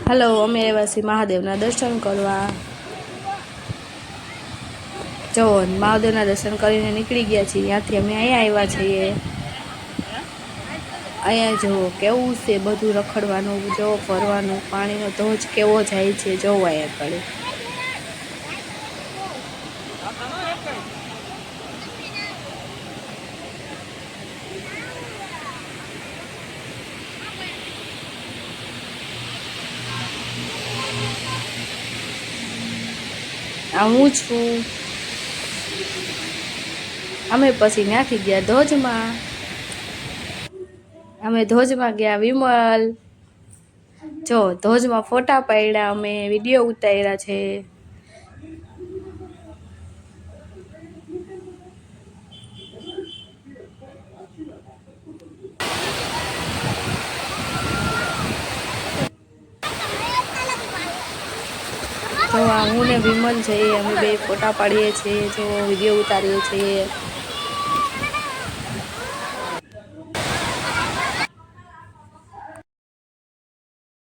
Hello, અમે આવ્યા છીએ મહાદેવના દર્શન કરવા। જો મહાદેવના દર્શન કરીને નીકળી ગયા છીએ, ત્યાંથી અમે અહીંયા આવ્યા છીએ। અહીંયા જુઓ કેવું છે બધું રખડવાનું, જો ફરવાનું, પાણીનો ધોજ કેવો જાય છે, જોવો અહીંયા આગળ। આ હું છું। અમે પછી ત્યાંથી ગયા ધોજમાં। અમે ધોજમાં ગયા વિમલ। જો ધોજમાં ફોટા પાડ્યા, અમે વિડીયો ઉતાર્યા છે। તો હું ને વિમલ જઈએ, અમે બે ફોટા પાડીએ છીએ, જો વિડીયો ઉતારીએ છીએ।